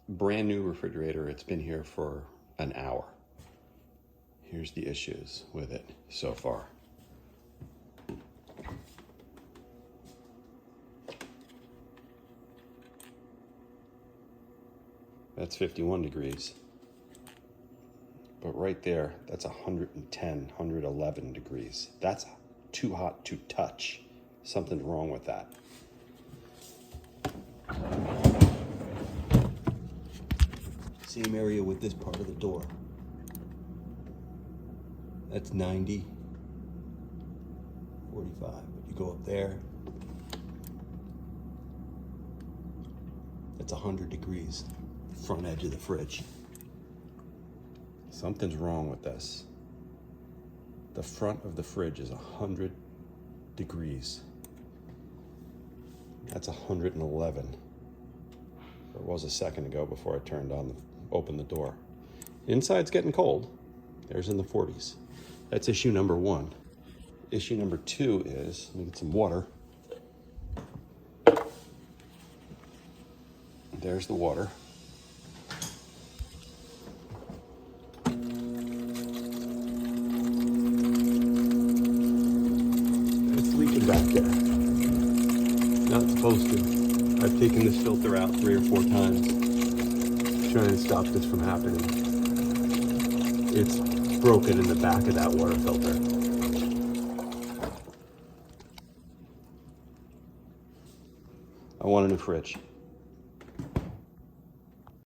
brand new refrigerator. It's been here for an hour. Here's the issues with it so far. That's 51 degrees. But right there, that's 110, 111 degrees. That's too hot to touch. Something's wrong with that. Same area with this part of the door. That's 90, 45. But you go up there, that's 100 degrees. Front edge of the fridge. Something's wrong with this. The front of the fridge is 100 degrees. That's 111. It was a second ago before I opened the door. Inside's getting cold. There's in the 40s. That's issue number one. Issue number two is, let me get some water. There's the water. It's leaking back there. Not supposed to. I've taken this filter out 3 or 4 times, trying to stop this from happening. It's broken in the back of that water filter. I want a new fridge.